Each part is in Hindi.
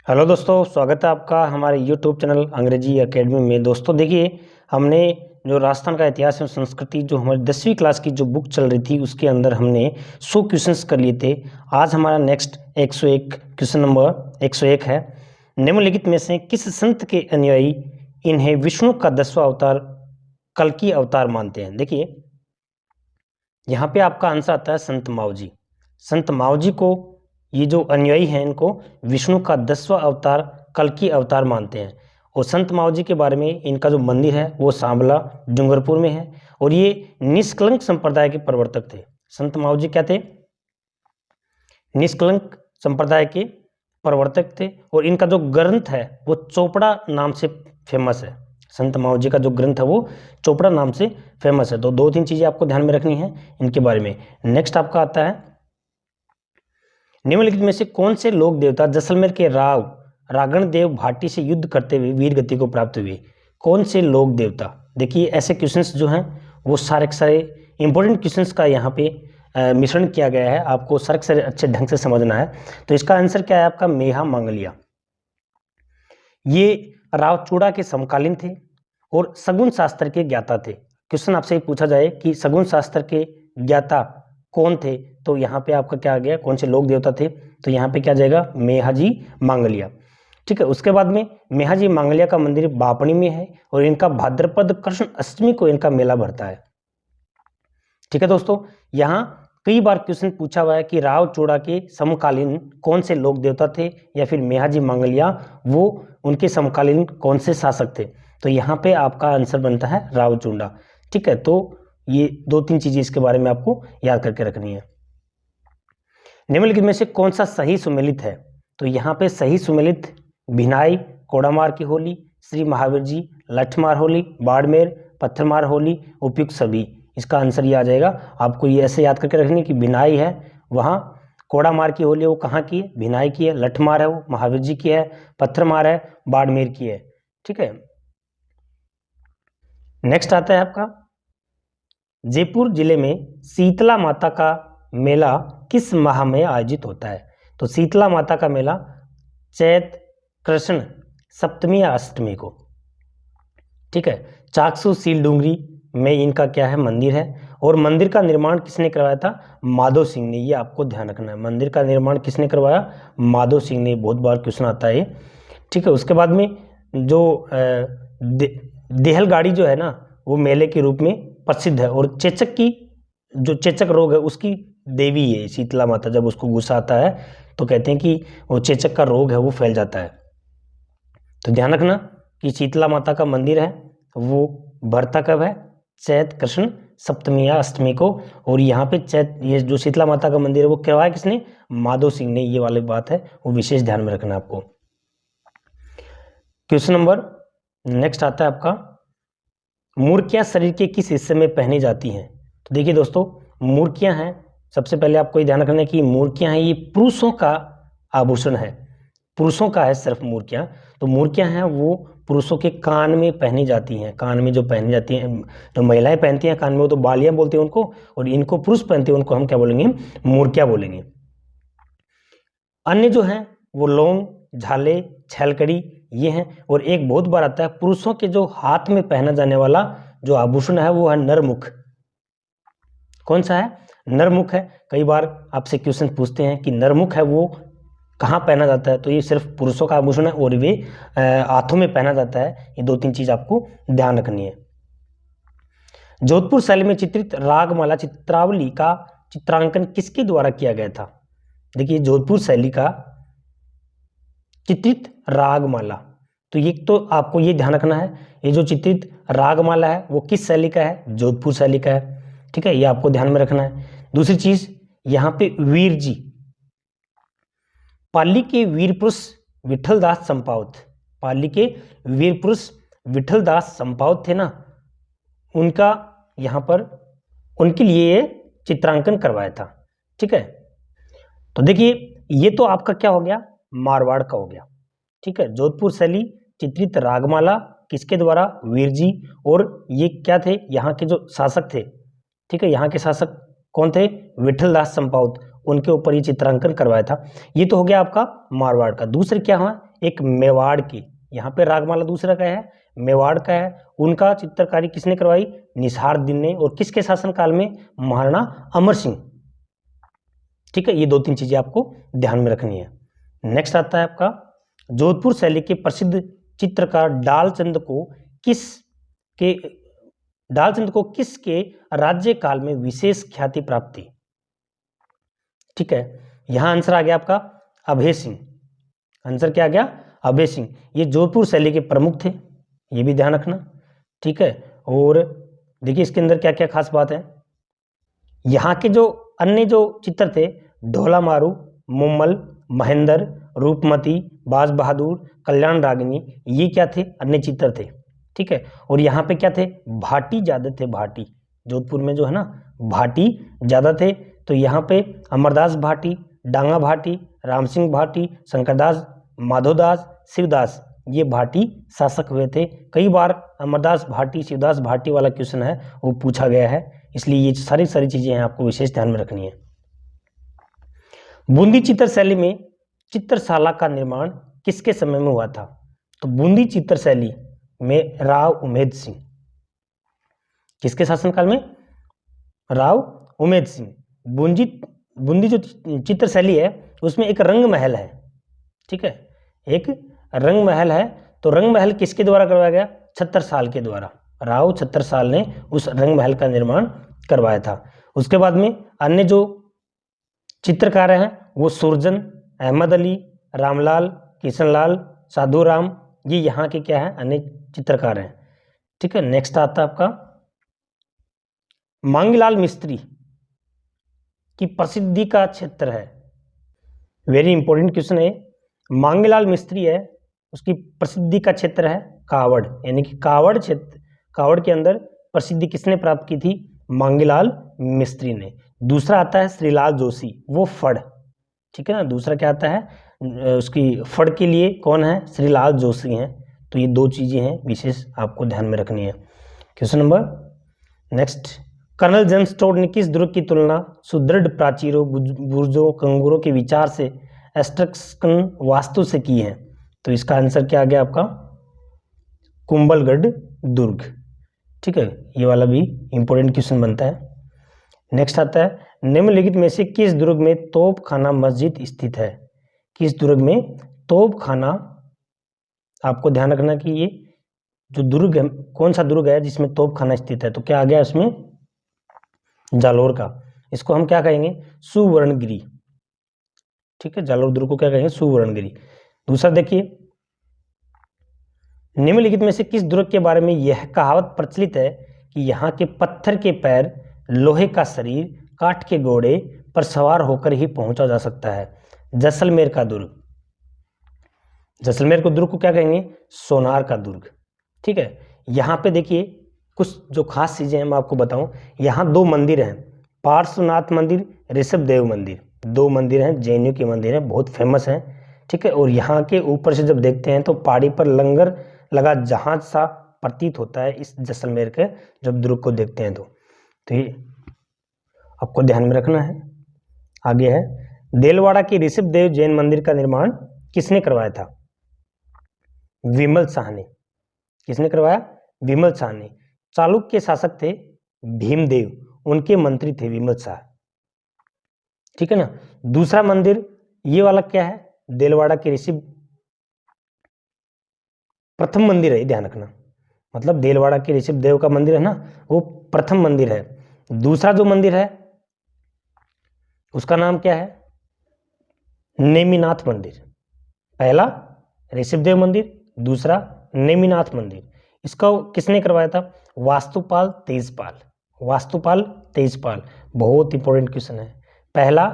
हेलो दोस्तों, स्वागत है आपका हमारे यूट्यूब चैनल अंग्रेजी एकेडमी में। दोस्तों देखिए, हमने जो राजस्थान का इतिहास एवं संस्कृति जो हमारी 10वीं क्लास की जो बुक चल रही थी उसके अंदर हमने 100 क्वेश्चंस कर लिए थे। आज हमारा नेक्स्ट 101 क्वेश्चन नंबर 101 है। निम्नलिखित में से किस संत के अनुयायी इन्हें विष्णु का 10वां अवतार कल्कि अवतार मानते हैं? देखिए यहाँ पे आपका आंसर आता है संत मावजी। संत मावजी को ये जो अनुयायी हैं इनको विष्णु का 10वां अवतार कल्कि अवतार मानते हैं। और संत मावजी के बारे में इनका जो मंदिर है वो सांबला डूंगरपुर में है और ये निष्कलंक संप्रदाय के प्रवर्तक थे। संत मावजी क्या थे? निष्कलंक संप्रदाय के प्रवर्तक थे और इनका जो ग्रंथ है वो चोपड़ा नाम से फेमस है। संत मावजी का जो ग्रंथ है वो चोपड़ा नाम से फेमस है। तो दो तीन चीजें आपको ध्यान में रखनी है इनके बारे में। नेक्स्ट आपका आता है, निम्नलिखित में से कौन से लोक देवता जैसलमेर के रागण देव भाटी से युद्ध करते हुए वीर गति को प्राप्त हुए? कौन से लोक देवता? देखिए ऐसे क्वेश्चंस जो हैं वो सारे के सारे इंपॉर्टेंट क्वेश्चंस का यहाँ पे मिश्रण किया गया है, आपको सारे के सारे अच्छे ढंग से समझना है। तो इसका आंसर क्या है आपका? मेहा मांगलिया। ये रावचूड़ा के समकालीन थे और सगुन शास्त्र के ज्ञाता थे। क्वेश्चन आपसे पूछा जाए कि सगुन शास्त्र के ज्ञाता कौन थे, तो यहाँ पे आपका क्या आ गया? कौन से लोक देवता थे? तो यहाँ पे क्या जाएगा? मेहाजी मांगलिया। ठीक है। उसके बाद में मेहाजी मांगलिया का मंदिर बापणी में है और इनका भाद्रपद कृष्ण अष्टमी को इनका मेला भरता है। ठीक है दोस्तों, यहाँ कई बार क्वेश्चन पूछा हुआ है कि रावचूड़ा के समकालीन कौन से लोक देवता थे या फिर मेहाजी मांगलिया वो उनके समकालीन कौन से शासक थे? तो यहाँ पे आपका आंसर बनता है रावचूड़ा। ठीक है, तो ये दो तीन चीजें इसके बारे में आपको याद करके रखनी है। निम्नलिखित में से कौन सा सही सुमेलित है? तो यहाँ पे सही सुमेलित भिनाई, कोड़ामार की होली, श्री महावीर जी, लठमार होली, बाड़मेर, पत्थरमार होली, उपयुक्त सभी। इसका आंसर ये आ जाएगा। आपको ये ऐसे याद करके रखनी कि भिनाई है वहाँ कोड़ामार की होली है वो कहाँ की है? भिनाई की है। लठमार है वो महावीर जी की है। पत्थरमार है बाड़मेर की है। ठीक है। नेक्स्ट आता है आपका, जयपुर जिले में शीतला माता का मेला किस माह में आयोजित होता है? तो शीतला माता का मेला चैत कृष्ण सप्तमी या अष्टमी को। ठीक है। चाकसू सील डूंगरी में इनका क्या है? मंदिर है। और मंदिर का निर्माण किसने करवाया था? माधो सिंह ने। ये आपको ध्यान रखना है, मंदिर का निर्माण किसने करवाया? माधो सिंह ने। बहुत बार क्वेश्चन आता है। ठीक है। उसके बाद में जो देहल गाड़ी जो है ना वो मेले के रूप में प्रसिद्ध है और चेचक की जो चेचक रोग है उसकी देवी है शीतला माता। जब उसको गुस्सा आता है तो कहते हैं कि वो चेचक का रोग है वो फैल जाता है। तो ध्यान रखना कि शीतला माता का मंदिर है वो भरता कब है? चैत कृष्ण सप्तमी या अष्टमी को। और यहाँ पे ये जो शीतला माता का मंदिर है वो करवाया किसने? माधो सिंह ने। ये वाली बात है वो विशेष ध्यान में रखना आपको। क्वेश्चन नंबर नेक्स्ट आता है आपका, मूर्तियां शरीर के किस हिस्से में पहनी जाती हैं? तो देखिए दोस्तों, मूर्तियां हैं, सबसे पहले आपको ध्यान रखना है कि मूर्तियां हैं ये पुरुषों का आभूषण है, पुरुषों का है सिर्फ मूर्तियां। तो मूर्तियां हैं वो पुरुषों के कान में पहनी जाती हैं। कान में जो पहनी जाती हैं, जो महिलाएं पहनती हैं कान में वो तो बालियां बोलते हैं उनको, और इनको पुरुष पहनते हैं उनको हम क्या बोलेंगे? मूर्तियां बोलेंगे। अन्य जो हैं वो लौंग, झाले, छलकड़ी ये हैं। और एक बहुत बार आता है पुरुषों के जो हाथ में पहना जाने वाला जो आभूषण है वो है नरमुख। कौन सा है? नरमुख है। कई बार आपसे क्वेश्चन पूछते हैं कि नरमुख है वो कहाँ पहना जाता है? तो ये सिर्फ पुरुषों का आभूषण है और वे हाथों में पहना जाता है। ये दो तीन चीज आपको ध्यान रखनी है। जोधपुर शैली में चित्रित रागमाला चित्रावली का चित्रांकन किसके द्वारा किया गया था? देखिए जोधपुर शैली का चित्रित रागमाला, तो ये तो आपको ये ध्यान रखना है ये जो चित्रित रागमाला है वो किस शैली का है? जोधपुर शैली का है। ठीक है, ये आपको ध्यान में रखना है। दूसरी चीज यहाँ पे वीर जी, पाली के वीर पुरुष विठलदास संपावत, पाली के वीर पुरुष विठलदास संपावत थे ना, उनका यहाँ पर उनके लिए ये चित्रांकन करवाया था। ठीक है, तो देखिए ये तो आपका क्या हो गया? मारवाड़ का हो गया। ठीक है, जोधपुर शैली चित्रित रागमाला किसके द्वारा? वीर जी। और ये क्या थे? यहाँ के जो शासक थे। ठीक है, यहाँ के शासक कौन थे? विठलदास संपावत, उनके ऊपर ये चित्रांकन करवाया था। ये तो हो गया आपका मारवाड़ का। दूसरे क्या हुआ? एक मेवाड़ के, यहाँ पे रागमाला दूसरा का है, मेवाड़ का है, उनका चित्रकारी किसने करवाई? निसारउद्दीन ने। और किसके शासनकाल में? महाराणा अमर सिंह। ठीक है, ये 2-3 चीजें आपको ध्यान में रखनी है। नेक्स्ट आता है आपका जोधपुर शैली के प्रसिद्ध चित्रकार डालचंद को किसके राज्यकाल में विशेष ख्याति प्राप्त थी? ठीक है, यहां आंसर आ गया आपका अभय सिंह। आंसर क्या आ गया? अभय सिंह। ये जोधपुर शैली के प्रमुख थे, ये भी ध्यान रखना। ठीक है, और देखिए इसके अंदर क्या क्या खास बात है। यहाँ के जो अन्य जो चित्र थे, ढोला मारू, मुम्मल, महेंद्र, रूपमती, बाज बहादुर, कल्याण रागिनी, ये क्या थे? अन्य चित्र थे। ठीक है, और यहाँ पे क्या थे? भाटी ज्यादा थे। भाटी जोधपुर में जो है ना, भाटी ज्यादा थे। तो यहाँ पे अमरदास भाटी, डांगा भाटी, राम सिंह भाटी, शंकरदास, माधोदास, शिवदास, ये भाटी शासक हुए थे। कई बार अमरदास भाटी, शिवदास भाटी वाला क्वेश्चन है वो पूछा गया है, इसलिए ये सारी चीजें हैं आपको विशेष ध्यान में रखनी है। बूंदी चित्र शैली में चित्रशाला का निर्माण किसके समय में हुआ था? तो बूंदी चित्र शैली में राव उमेद सिंह। किसके शासनकाल में? राव उमेद सिंह। बूंदी जो चित्र शैली है उसमें एक रंग महल है। ठीक है, एक रंग महल है। तो रंग महल किसके द्वारा करवाया गया? छत्रसाल के द्वारा। राव छत्रसाल ने उस रंग महल का निर्माण करवाया था। उसके बाद में अन्य जो चित्रकार हैं वो सुरजन, अहमद अली, रामलाल, किशनलाल, साधुराम, ये यहाँ के क्या है? अन्य चित्रकार हैं। ठीक है, नेक्स्ट आता है आपका मांगीलाल मिस्त्री की प्रसिद्धि का क्षेत्र है। वेरी इंपॉर्टेंट क्वेश्चन है। मांगीलाल मिस्त्री है, उसकी प्रसिद्धि का क्षेत्र है कावड़, यानी कि कावड़ क्षेत्र। कावड़ के अंदर प्रसिद्धि किसने प्राप्त की थी? मांगीलाल मिस्त्री ने। दूसरा आता है श्रीलाल जोशी, वो फड़। ठीक है ना, दूसरा क्या आता है? उसकी फड़ के लिए कौन है? श्रीलाल जोशी हैं। तो ये 2 चीजें हैं विशेष आपको ध्यान में रखनी है। Question number next, colonel James Tod ने किस दुर्ग की तुलना सुदृढ़ प्राचीरों, बुर्जों, कंगूरों के विचार से एस्ट्रक्शन वास्तु से की है? तो इसका आंसर क्या आ गया आपका? कुंभलगढ़ दुर्ग। ठीक है, ये वाला भी इंपॉर्टेंट क्वेश्चन बनता है। नेक्स्ट आता है निम्नलिखित में से किस दुर्ग में तोपखाना मस्जिद स्थित है? किस दुर्ग में तोपखाना? आपको ध्यान रखना कि ये जो दुर्ग है, कौन सा दुर्ग है जिसमें तोपखाना स्थित है? तो क्या आ गया इसमें? जालोर का। इसको हम क्या कहेंगे? सुवर्णगिरी। ठीक है, जालोर दुर्ग को क्या कहेंगे? सुवर्णगिरी। दूसरा देखिए, निम्नलिखित में से किस दुर्ग के बारे में यह कहावत प्रचलित है कि यहाँ के पत्थर के पैर, लोहे का शरीर, काठ के घोड़े पर सवार होकर ही पहुंचा जा सकता है? जैसलमेर का दुर्ग। जैसलमेर को दुर्ग को क्या कहेंगे? सोनार का दुर्ग। ठीक है, यहाँ पे देखिए कुछ जो खास चीजें हैं मैं आपको बताऊं। यहाँ 2 मंदिर हैं, पार्श्वनाथ मंदिर, ऋषभदेव मंदिर। 2 मंदिर हैं, जैनियों के मंदिर हैं, बहुत फेमस हैं। ठीक है, और यहाँ के ऊपर से जब देखते हैं तो पहाड़ी पर लंगर लगा जहाज सा प्रतीत होता है इस जैसलमेर के जब दुर्ग को देखते हैं तो ये आपको ध्यान में रखना है। आगे है देलवाड़ा के ऋषभदेव जैन मंदिर का निर्माण किसने करवाया था? विमल शाह ने। किसने करवाया? विमल शाह ने। चालुक्य के शासक थे भीमदेव, उनके मंत्री थे विमल शाह। ठीक है ना। दूसरा मंदिर ये वाला क्या है? देलवाड़ा के ऋषभ प्रथम मंदिर है, ध्यान रखना। मतलब देलवाड़ा के ऋषभदेव का मंदिर है ना, वो प्रथम मंदिर है। दूसरा जो मंदिर है उसका नाम क्या है? नेमिनाथ मंदिर। पहला ऋषभदेव मंदिर, दूसरा नेमिनाथ मंदिर। इसका किसने करवाया था? वास्तुपाल तेजपाल। वास्तुपाल तेजपाल, बहुत इंपॉर्टेंट क्वेश्चन है। पहला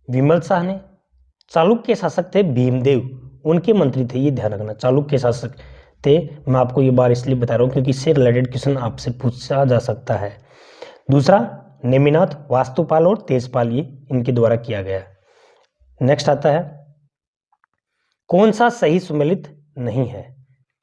विमल शाह ने, चालुक्य शासक थे भीमदेव, उनके मंत्री थे, ये ध्यान रखना। चालुक्य शासक थे, मैं आपको ये बार इसलिए बता रहा हूँ क्योंकि इससे रिलेटेड क्वेश्चन आपसे पूछा जा सकता है। दूसरा नेमिनाथ, वास्तुपाल और तेजपाल, ये इनके द्वारा किया गया। नेक्स्ट आता है कौन सा सही सुमेलित नहीं है?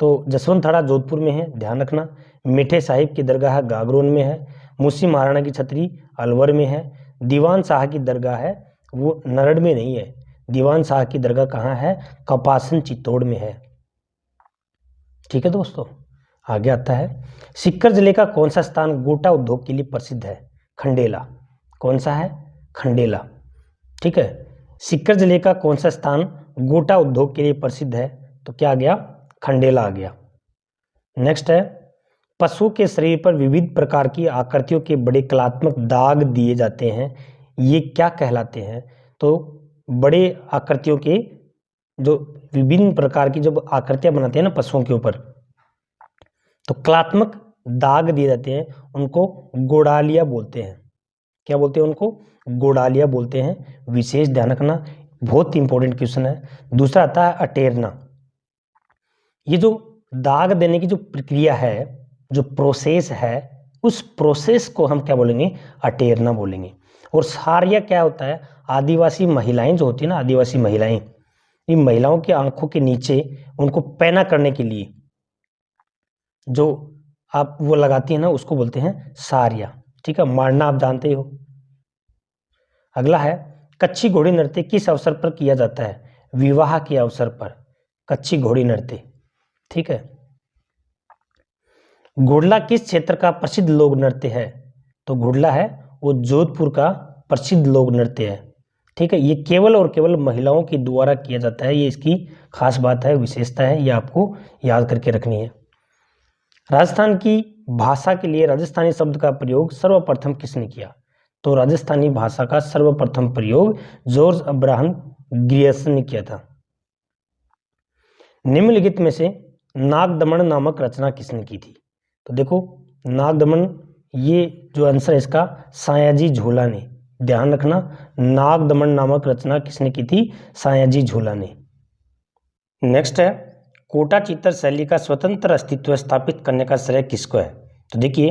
तो जसवंत थाड़ा जोधपुर में है, ध्यान रखना। मीठे साहिब की दरगाह गागरोन में है। मुंशी महाराणा की छतरी अलवर में है। दीवान शाह की दरगाह है वो नरड़ में नहीं है। दीवान शाह की दरगाह कहाँ है? कपासन चित्तौड़ में है। ठीक है दोस्तों, आगे आता है, सीकर जिले का कौन सा स्थान गोटा उद्योग के लिए प्रसिद्ध है? खंडेला। कौन सा है? खंडेला। ठीक है, सीकर जिले का कौन सा स्थान गोटा उद्योग के लिए प्रसिद्ध है? तो क्या आ गया? खंडेला आ गया। नेक्स्ट है, पशु के शरीर पर विविध प्रकार की आकृतियों के बड़े कलात्मक दाग दिए जाते हैं, ये क्या कहलाते हैं? तो बड़े आकृतियों के जो विभिन्न प्रकार की जब आकृतियां बनाते हैं ना पशुओं के ऊपर, तो कलात्मक दाग दिए जाते हैं, उनको गोडालिया बोलते हैं। क्या बोलते हैं? उनको गोडालिया बोलते हैं। विशेष ध्यान रखना, बहुत इंपॉर्टेंट क्वेश्चन है। दूसरा आता है अटेरना। ये जो दाग देने की जो प्रक्रिया है, जो प्रोसेस है, उस प्रोसेस को हम क्या बोलेंगे? अटेरना बोलेंगे। और सारिया क्या होता है? आदिवासी महिलाएं जो होती है ना, आदिवासी महिलाएं, इन महिलाओं की आंखों के नीचे उनको पैना करने के लिए जो आप वो लगाती है ना, उसको बोलते हैं सारिया। ठीक है, मारना आप जानते ही हो। अगला है, कच्ची घोड़ी नृत्य किस अवसर पर किया जाता है? विवाह के अवसर पर कच्ची घोड़ी नृत्य। ठीक है, घुड़ला किस क्षेत्र का प्रसिद्ध लोक नृत्य है? तो घुड़ला है वो जोधपुर का प्रसिद्ध लोक नृत्य है। ठीक है, ये केवल और केवल महिलाओं के द्वारा किया जाता है, ये इसकी खास बात है, विशेषता है, ये आपको याद करके रखनी है। राजस्थान की भाषा के लिए राजस्थानी शब्द का प्रयोग सर्वप्रथम किसने किया? तो राजस्थानी भाषा का सर्वप्रथम प्रयोग जॉर्ज अब्राहम ग्रियर्सन ने किया था। निम्नलिखित में से नागदमन नामक रचना किसने की थी? तो देखो, नागदमन, ये जो आंसर है इसका सायाजी झोला ने। ध्यान रखना, नागदमन नामक रचना किसने की थी? सायाजी झोला ने। नेक्स्ट है, कोटा चित्र शैली का स्वतंत्र अस्तित्व स्थापित करने का श्रेय किसको है? तो देखिए,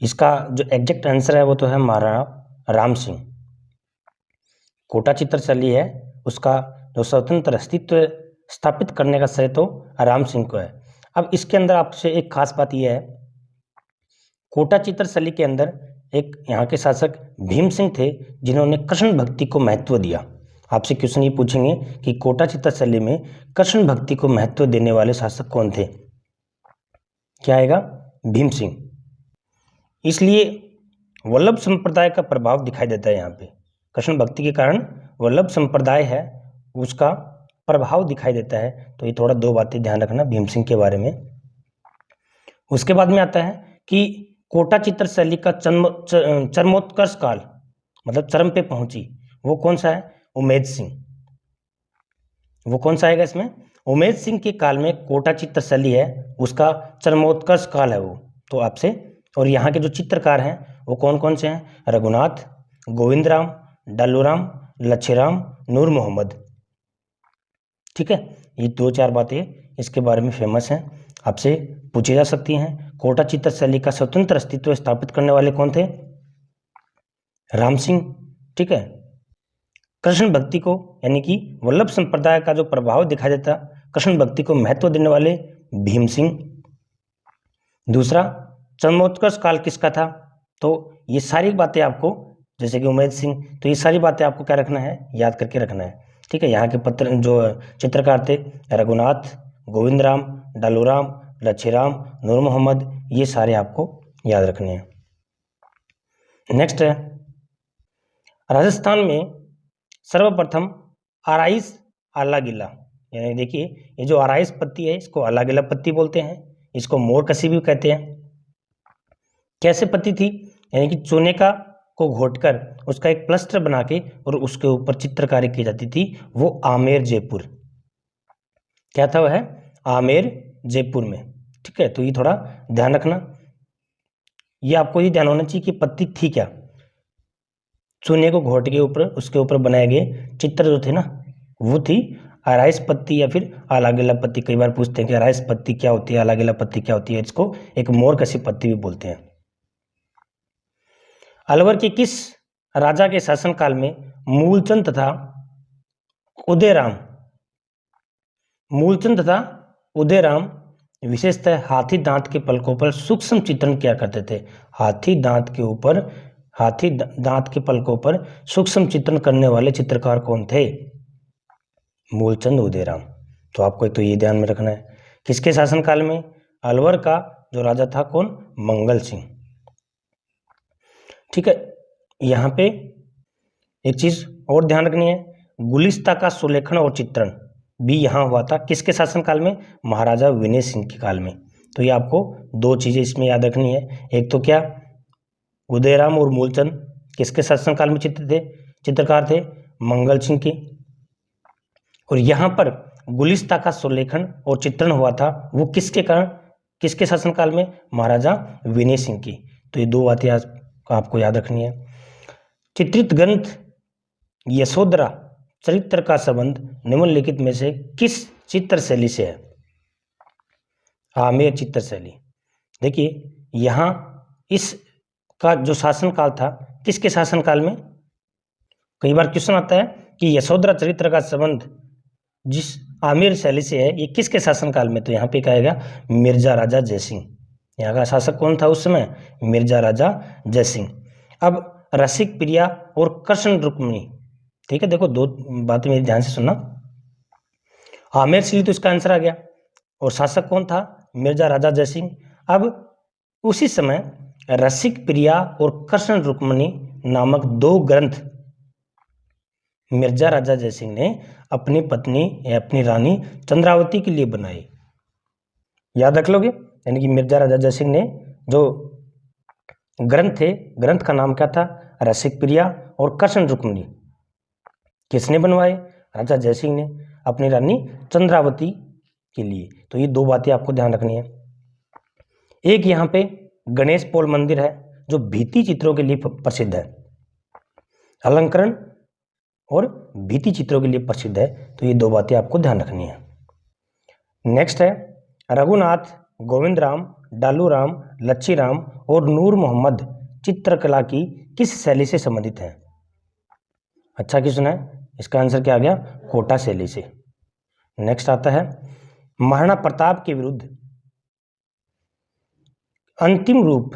इसका जो एग्जैक्ट आंसर है वो तो है महाराणा राम सिंह। कोटा चित्र शैली है, उसका जो स्वतंत्र अस्तित्व स्थापित करने का श्रेय तो राम सिंह को है। अब इसके अंदर आपसे एक खास बात यह है, कोटा चित्र शैली के अंदर एक यहाँ के शासक भीम सिंह थे, जिन्होंने कृष्ण भक्ति को महत्व दिया। आपसे क्वेश्चन ये पूछेंगे कि कोटा चित्र शैली में कृष्ण भक्ति को महत्व देने वाले शासक कौन थे? क्या आएगा? भीम सिंह। इसलिए वल्लभ संप्रदाय का प्रभाव दिखाई देता है यहाँ पे। कृष्ण भक्ति के कारण वल्लभ संप्रदाय है, उसका प्रभाव दिखाई देता है। तो ये थोड़ा दो बातें ध्यान रखना भीम सिंह के बारे में। उसके बाद में आता है कि कोटा चित्र शैली का चरमोत्कर्ष काल, मतलब चरम पे पहुंची, वो कौन सा है? उमेद सिंह। वो कौन सा आएगा इसमें? उमेद सिंह के काल में कोटा चित्र शैली है, उसका चरमोत्कर्ष काल है वो। तो आपसे, और यहाँ के जो चित्रकार हैं वो कौन कौन से हैं? रघुनाथ, गोविंद राम, डल्लूराम, लच्छीराम, नूर मोहम्मद। ठीक है, ये दो चार बातें इसके बारे में फेमस हैं, आपसे पूछी जा सकती हैं। कोटा चित्र शैली का स्वतंत्र अस्तित्व स्थापित करने वाले कौन थे? राम सिंह। ठीक है, कृष्ण भक्ति को, यानी कि वल्लभ संप्रदाय का जो प्रभाव दिखाई देता, कृष्ण भक्ति को महत्व देने वाले भीम सिंह। दूसरा, चरमोत्कर्ष काल किसका था? तो ये सारी बातें आपको, जैसे कि उमेद सिंह, तो ये सारी बातें आपको क्या रखना है? याद करके रखना है। ठीक है, यहाँ के पत्र जो चित्रकार थे रघुनाथ, गोविंद राम, डल्लूराम, लच्छीराम, नूर मोहम्मद, ये सारे आपको याद रखने हैं। नेक्स्ट है, राजस्थान में सर्वप्रथम आराइस आला गिला, यानी देखिए ये जो आराइस पत्ती है इसको आला गिला पत्ती बोलते हैं, इसको मोरकसी भी कहते हैं। कैसे पत्ती थी? यानी कि चूने का को घोटकर उसका एक प्लास्टर बना के और उसके ऊपर चित्रकारी की जाती थी, वो आमेर जयपुर। क्या था वह? आमेर जयपुर में। ठीक है, तो ये थोड़ा ध्यान रखना, ये आपको ये ध्यान होना चाहिए कि पत्ती थी क्या। चूने को घोट के ऊपर उसके ऊपर बनाए गए चित्र जो थे ना, वो थी आराइस पत्ती या फिर आला गिला पत्ती। कई बार पूछते हैं कि आराइस पत्ती क्या होती है, आला गिला पत्ती क्या होती है, इसको एक मोरकसी पत्ती भी बोलते हैं। अलवर के किस राजा के शासनकाल में मूलचंद तथा उदयराम विशेषतः हाथी दांत के पलकों पर सूक्ष्म चित्रण किया करते थे? हाथी दांत के पलकों पर सूक्ष्म चित्रण करने वाले चित्रकार कौन थे? मूलचंद उदयराम। तो आपको एक तो ये ध्यान में रखना है। किसके शासनकाल में? अलवर का जो राजा था कौन? मंगल सिंह। ठीक है, यहाँ पे एक चीज और ध्यान रखनी है, गुलिस्ता का सुलेखन और चित्रण भी यहाँ हुआ था। किसके शासनकाल में? महाराजा विनय सिंह के काल में। तो ये आपको दो चीजें इसमें याद रखनी है। एक तो क्या, उदयराम और मूलचंद किसके शासनकाल में चित्रकार थे? मंगल सिंह के। और यहाँ पर गुलिस्ता का सुलेखन और चित्रण हुआ था, वो किसके कारण, किसके शासनकाल में? महाराजा विनय सिंह की। तो ये दो बातें आपको याद रखनी है। चित्रित ग्रंथ यशोधरा चरित्र का संबंध निम्नलिखित में से किस चित्र शैली से है? आमेर चित्र शैली। देखिए यहाँ इसका जो शासनकाल था, किसके शासनकाल में? कई बार क्वेश्चन आता है कि यशोधरा चरित्र का संबंध जिस आमेर शैली से है, ये किसके शासनकाल में? तो यहाँ पे कहेगा मिर्जा राजा जयसिंह। यहाँ का शासक कौन था उस समय? मिर्जा राजा जयसिंह। अब रसिक प्रिया और कृष्ण रुक्मिणी, ठीक है, देखो दो बातें मेरी ध्यान से सुनना। आमेर शैली तो इसका आंसर आ गया, और शासक कौन था? मिर्जा राजा जयसिंह। अब उसी समय रसिक प्रिया और कृष्ण रुक्मिणी नामक दो ग्रंथ मिर्जा राजा जयसिंह ने अपनी पत्नी या अपनी रानी चंद्रावती के लिए बनाए। याद रख लोगे? यानी कि मिर्जा राजा जयसिंह ने जो ग्रंथ थे, ग्रंथ का नाम क्या था? रसिक प्रिया और कृष्ण रुक्मिणी। किसने बनवाए? राजा जयसिंह ने अपनी रानी चंद्रावती के लिए। तो ये दो बातें आपको ध्यान रखनी है। एक यहाँ पे गणेश पोल मंदिर है जो भित्ति चित्रों के लिए प्रसिद्ध है, अलंकरण और भित्ति चित्रों के लिए प्रसिद्ध है। तो ये दो बातें आपको ध्यान रखनी है। नेक्स्ट है रघुनाथ, गोविंदराम, डालूराम, लच्छीराम और नूर मोहम्मद चित्रकला की किस शैली से संबंधित है? अच्छा क्वेश्चन है, इसका आंसर क्या आ गया? कोटा शैली से। नेक्स्ट आता है महाराणा प्रताप के विरुद्ध अंतिम रूप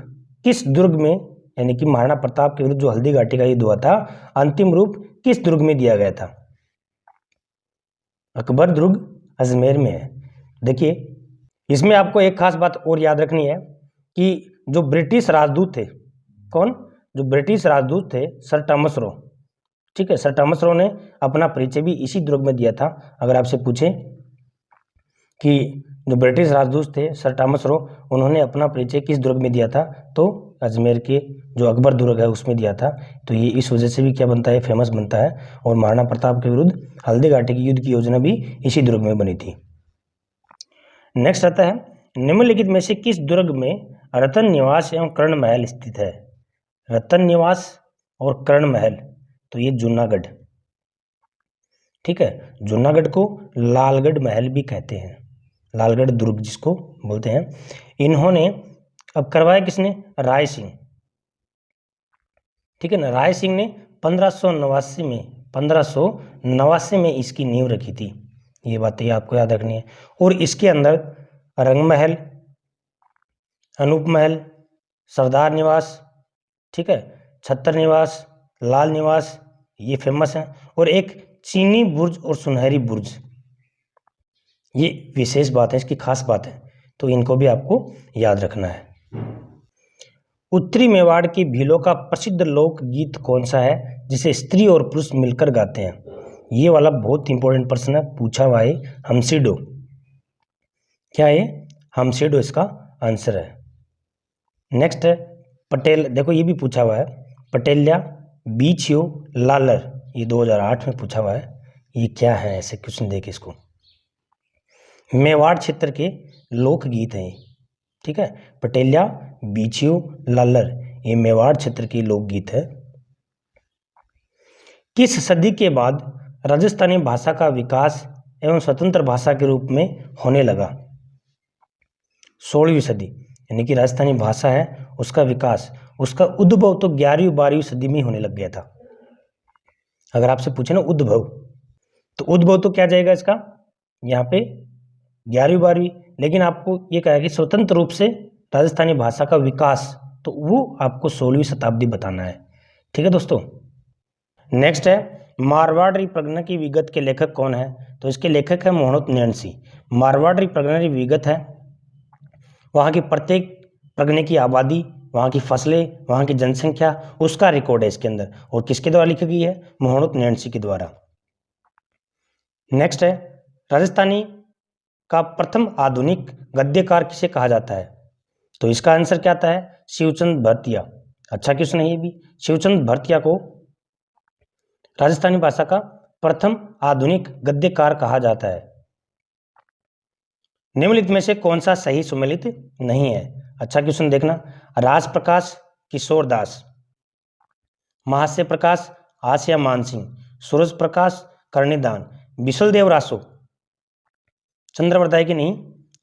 किस दुर्ग में, यानी कि महाराणा प्रताप के विरुद्ध जो हल्दी घाटी का युद्ध हुआ था, अंतिम रूप किस दुर्ग में दिया गया था? अकबर दुर्ग अजमेर में है। देखिए इसमें आपको एक खास बात और याद रखनी है कि जो ब्रिटिश राजदूत थे, कौन? जो ब्रिटिश राजदूत थे सर टॉमस रो, ठीक है, सर टॉमस रो ने अपना परिचय भी इसी दुर्ग में दिया था। अगर आपसे पूछे कि जो ब्रिटिश राजदूत थे सर टॉमस रो, उन्होंने अपना परिचय किस दुर्ग में दिया था? तो अजमेर के जो अकबर दुर्ग है उसमें दिया था। तो ये इस वजह से भी क्या बनता है? फेमस बनता है। और महाराणा प्रताप के विरुद्ध हल्दी घाटी की युद्ध की योजना भी इसी दुर्ग में बनी थी। नेक्स्ट आता है निम्नलिखित में से किस दुर्ग में रतन निवास एवं कर्ण महल स्थित है? रतन निवास और कर्ण महल, तो ये जूनागढ़, ठीक है, जूनागढ़ को लालगढ़ महल भी कहते हैं, लालगढ़ दुर्ग जिसको बोलते हैं। इन्होंने अब करवाया किसने? राय सिंह, ठीक है ना। राय सिंह ने 1589 में इसकी नींव रखी थी। ये बातें आपको याद रखनी है। और इसके अंदर रंग महल, अनूप महल, सरदार निवास, ठीक है, छत्तर निवास, लाल निवास, ये फेमस हैं। और एक चीनी बुर्ज और सुनहरी बुर्ज, ये विशेष बात है, इसकी खास बात है, तो इनको भी आपको याद रखना है। उत्तरी मेवाड़ की भीलों का प्रसिद्ध लोक गीत कौन सा है जिसे स्त्री और पुरुष मिलकर गाते हैं? ये वाला बहुत इंपॉर्टेंट प्रश्न है, पूछा हुआ है। हमसिडो, क्या है? हमसिडो इसका आंसर है। नेक्स्ट है पटेल, देखो ये भी पूछा हुआ है, पटेल्या बीछियो लालर, ये 2008 में पूछा हुआ है। ये क्या है? ऐसे क्वेश्चन देखे इसको। मेवाड़ क्षेत्र के लोकगीत हैं, ठीक है, पटेल्या बीछियो लालर, ये मेवाड़ क्षेत्र की लोकगीत है। किस सदी के बाद राजस्थानी भाषा का विकास एवं स्वतंत्र भाषा के रूप में होने लगा? 16वीं सदी, यानी कि राजस्थानी भाषा है उसका विकास, उसका उद्भव तो 11वीं 12वीं सदी में होने लग गया था। अगर आपसे पूछे ना उद्भव, तो उद्भव तो क्या जाएगा इसका यहाँ पे 11वीं 12वीं, लेकिन आपको ये कहा कि स्वतंत्र रूप से राजस्थानी भाषा का विकास, तो वो आपको 16वीं शताब्दी बताना है, ठीक है दोस्तों। नेक्स्ट है मारवाड़ी परगना की विगत के लेखक कौन है? तो इसके लेखक है मोहम्मद नैन्सी। मारवाड़ी परगना की विगत है वहाँ की प्रत्येक परगने की आबादी, वहाँ की फसलें, वहाँ की जनसंख्या, उसका रिकॉर्ड है इसके अंदर। और किसके द्वारा लिखी गई है? मोहम्मद नैन्सी के द्वारा। नेक्स्ट है, राजस्थानी का प्रथम आधुनिक गद्यकार किसे कहा जाता है? तो इसका आंसर क्या आता है? शिवचंद भरतिया। अच्छा क्वेश्चन है ये भी। शिवचंद भरतिया को राजस्थानी भाषा का प्रथम आधुनिक गद्यकार कहा जाता है। निम्नलिखित में से कौन सा सही सुमेलित नहीं है? अच्छा क्वेश्चन देखना। राज प्रकाश किशोर दास, महास्य प्रकाश आसिया मानसिंह, सूरज प्रकाश कर्णिदान, विशलदेव रासो, चंद्रवरदाय की नहीं,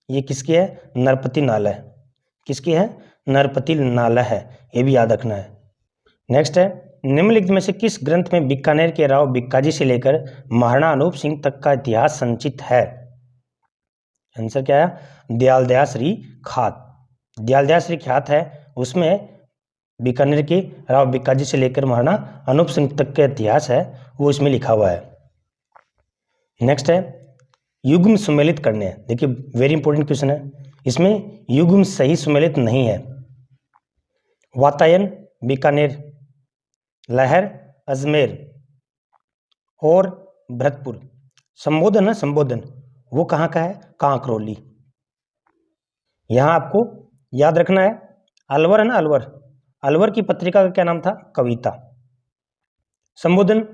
ये किसकी है? नरपति नाला है। किसकी है? नरपति नाला है, ये भी याद रखना है। नेक्स्ट है, निम्नलिखित में से किस ग्रंथ में बीकानेर के राव बिक्काजी से लेकर महाराणा अनूप सिंह तक का इतिहास संचित है? आंसर क्या है? दयाल श्री खात। दयाल श्री ख्यात है, उसमें बीकानेर के राव बिक्काजी से लेकर महाराणा अनूप सिंह तक का इतिहास है, वो इसमें लिखा हुआ है। नेक्स्ट है, युग्म सुमेलित करने। देखिए वेरी इंपॉर्टेंट क्वेश्चन है, इसमें युग्म सही सुमेलित नहीं है। वातायन बीकानेर, लहर अजमेर और भरतपुर। संबोधन है, संबोधन वो कहाँ का है? कांकरोली। यहाँ आपको याद रखना है, अलवर है ना, अलवर, अलवर की पत्रिका का क्या नाम था? कविता। संबोधन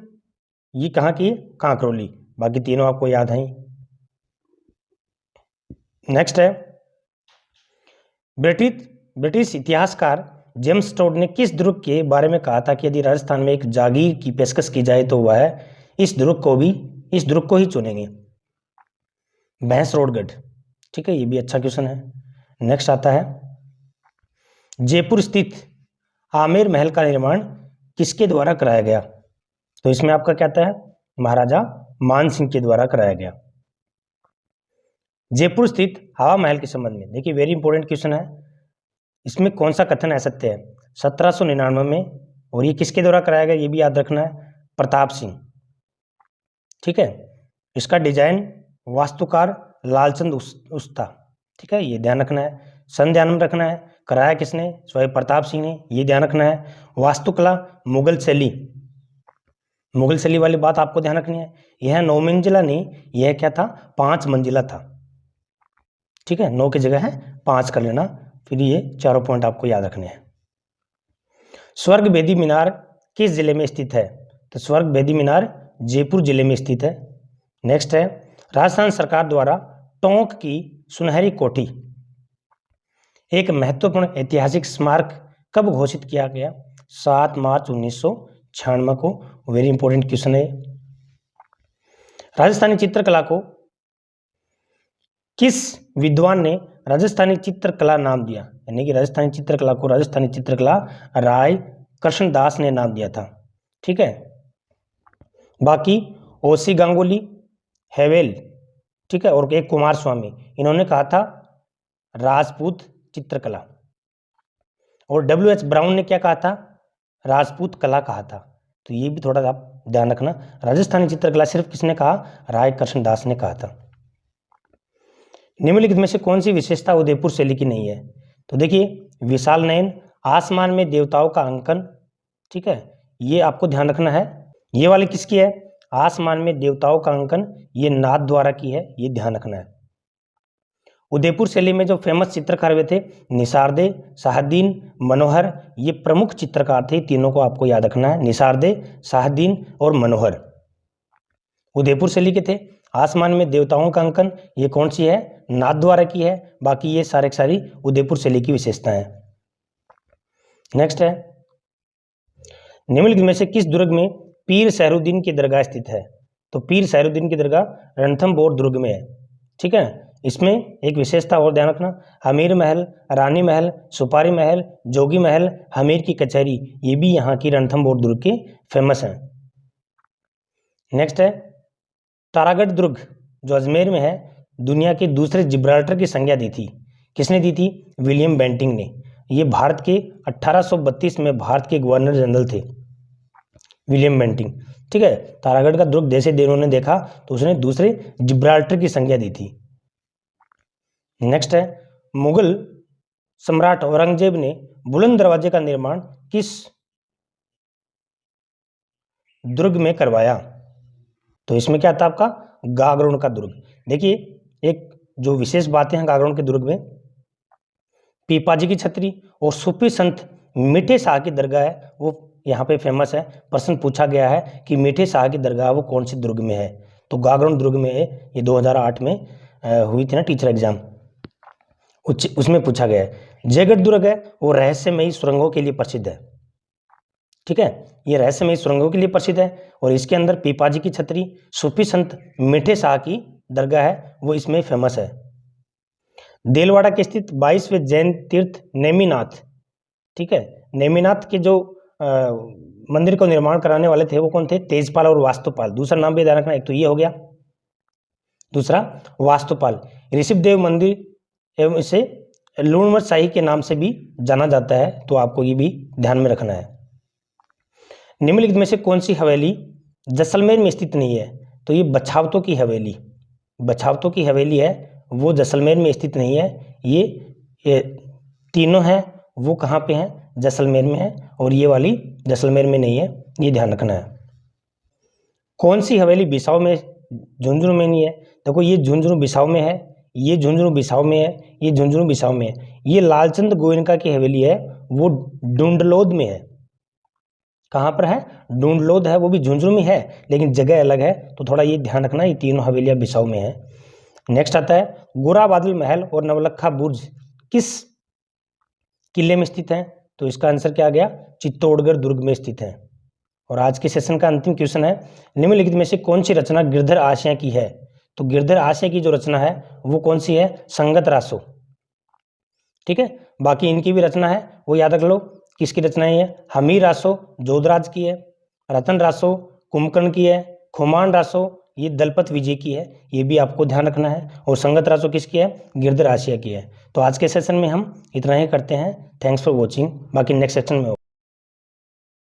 ये कहाँ की? कांकरोली। बाकी तीनों आपको याद हैं। नेक्स्ट है, ब्रिटिश इतिहासकार जेम्स टोड ने किस दुर्ग के बारे में कहा था कि यदि राजस्थान में एक जागीर की पेशकश की जाए तो वह इस दुर्ग को ही चुनेंगे? भैंसरोडगढ़। ठीक है, ये भी अच्छा क्वेश्चन है। नेक्स्ट आता है, जयपुर स्थित आमेर महल का निर्माण किसके द्वारा कराया गया? तो इसमें आपका क्या आता है? महाराजा मानसिंह के द्वारा कराया गया। जयपुर स्थित हवा महल के संबंध में देखिए वेरी इंपॉर्टेंट क्वेश्चन है, इसमें कौन सा कथन असत्य है? 1799 में, और ये किसके द्वारा कराया गया? ये भी याद रखना है, प्रताप सिंह। ठीक है, इसका डिजाइन वास्तुकार लालचंद उस्ता। ठीक है, ये ध्यान रखना है। सन ध्यान में रखना है, कराया किसने? स्वयं प्रताप सिंह ने, ये ध्यान रखना है। वास्तुकला मुगल शैली वाली बात आपको ध्यान रखनी है। यह 9 मंजिला नहीं, यह क्या था? 5 मंजिला था। ठीक है, 9 की जगह है 5 कर लेना, फिर ये चारों पॉइंट आपको याद रखने हैं। स्वर्ग वेदी मीनार किस जिले में स्थित है? तो स्वर्ग वेदी मीनार जयपुर जिले में स्थित है। नेक्स्ट है, राजस्थान सरकार द्वारा टोंक की सुनहरी कोठी एक महत्वपूर्ण ऐतिहासिक स्मारक कब घोषित किया गया? 7 मार्च 1996 को। वेरी इंपॉर्टेंट क्वेश्चन है। राजस्थानी चित्रकला को किस विद्वान ने राजस्थानी चित्रकला नाम दिया? यानी कि राजस्थानी चित्रकला को राजस्थानी चित्रकला राय कृष्णदास ने नाम दिया था। ठीक है, बाकी ओसी गांगुली, हेवेल, ठीक है, और एक कुमार स्वामी, इन्होंने कहा था राजपूत चित्रकला। और WH ब्राउन ने क्या कहा था? राजपूत कला कहा था। तो ये भी थोड़ा आप ध्यान रखना, राजस्थानी चित्रकला सिर्फ किसने कहा? राय कृष्णदास ने कहा था। निम्नलिखित में से कौन सी विशेषता उदयपुर शैली की नहीं है? तो देखिए, विशाल नयन, आसमान में देवताओं का अंकन। ठीक है, ये आपको ध्यान रखना है। ये वाली किसकी है? आसमान में देवताओं का अंकन, ये नाथ द्वारा की है, ये ध्यान रखना है। उदयपुर शैली में जो फेमस चित्रकार हुए थे, निसारदे, शाहदीन, मनोहर, ये प्रमुख चित्रकार थे। तीनों को आपको याद रखना है, निसारदे, शाहदीन और मनोहर उदयपुर शैली के थे। आसमान में देवताओं का अंकन, ये कौन सी है? नाथ द्वारा की है। बाकी ये सारी उदयपुर शैली की विशेषताएं हैं। नेक्स्ट है, निम्नलिखित में से किस दुर्ग में पीर सहरुद्दीन की दरगाह स्थित है? तो पीर सहरुद्दीन की दरगाह रणथंभौर दुर्ग में है। ठीक है, इसमें एक विशेषता और ध्यान रखना, हमीर महल, रानी महल, सुपारी महल, जोगी महल, हमीर की कचहरी, ये भी यहाँ की रणथंभौर दुर्ग के फेमस हैं। नेक्स्ट है, तारागढ़ दुर्ग जो अजमेर में है, दुनिया के दूसरे जिब्राल्टर की संज्ञा दी थी। किसने दी थी? विलियम बेंटिंग ने। ये भारत के 1832 में भारत के गवर्नर जनरल थे विलियम बेंटिंग। ठीक है, तारागढ़ का दुर्ग जैसे देवों ने देखा तो उसने दूसरे जिब्राल्टर की संज्ञा दी थी। नेक्स्ट है, मुगल सम्राट औरंगजेब ने बुलंद दरवाजे का निर्माण किस दुर्ग में करवाया? तो इसमें क्या था आपका, गागरोन का दुर्ग। देखिए, एक जो विशेष बातें हैं गागरोन के दुर्ग में, पीपाजी की छतरी और सूफी संत मीठे शाह की दरगाह है, वो यहाँ पे फेमस है। प्रश्न पूछा गया है कि मीठे शाह की दरगाह वो कौन सी दुर्ग में है? तो गागरोन दुर्ग में है। ये 2008 में हुई थी ना टीचर एग्जाम, उसमें पूछा गया है। जयगढ़ दुर्ग है वो रहस्यमयी सुरंगों के लिए प्रसिद्ध है। ठीक है, ये रहस्यमयी सुरंगों के लिए प्रसिद्ध है और इसके अंदर पीपाजी की छतरी, सूफी संत मीठे शाह की दरगाह है, वो इसमें फेमस है। देलवाड़ा के स्थित 22वें जैन तीर्थ नेमिनाथ, ठीक है, नेमिनाथ के जो मंदिर को निर्माण कराने वाले थे वो कौन थे? तेजपाल और वास्तुपाल। दूसरा नाम भी ध्यान रखना, एक तो ये हो गया, दूसरा वास्तुपाल। ऋषभदेव मंदिर एवं इसे लूणमत शाही के नाम से भी जाना जाता है, तो आपको ये भी ध्यान में रखना है। निम्नलिखित में से कौन सी हवेली जैसलमेर में स्थित नहीं है? तो ये बछावतों की हवेली, बछावतों की हवेली है, वो जैसलमेर में स्थित नहीं है। ये तीनों हैं वो कहाँ पे हैं? जैसलमेर में है, और ये वाली जैसलमेर में नहीं है, ये ध्यान रखना है। कौन सी हवेली बिसाऊ में, झुंझुनू में नहीं है? देखो, ये झुंझुनू बिसाऊ में है, ये झुंझुनू बिसाऊ में है, ये झुंझुनू बिसाऊ में है। ये लालचंद गोयनका की हवेली है, वो डुंडलोद में है। कहाँ पर है? डुंडलोद है, वो भी झुंझुनू में है लेकिन जगह अलग है, तो थोड़ा ये ध्यान रखना, ये तीनों हवेलियां बिसाऊ में है। नेक्स्ट आता है, गोरा बादल महल और नवलखा बुर्ज किस किले में स्थित है? तो इसका आंसर क्या आ गया? चित्तौड़गढ़ दुर्ग में स्थित है। और आज के सेशन का अंतिम क्वेश्चन है, निम्नलिखित में से कौन सी रचना गिरधर आशय की है? तो गिरधर आशय की जो रचना है वो कौन सी है? संगत रासो। ठीक है, बाकी इनकी भी रचना है वो याद रख लो, किसकी रचनाएं है? हमीर रासो जोधराज की है, रतन रासो कुंभकर्ण की है, खुमान रासो ये दलपत विजय की है, ये भी आपको ध्यान रखना है। और संगत रासो किसकी है? गिरधर आशय की है। तो आज के सेशन में हम इतना ही करते हैं। थैंक्स फॉर वॉचिंग, बाकी नेक्स्ट सेशन में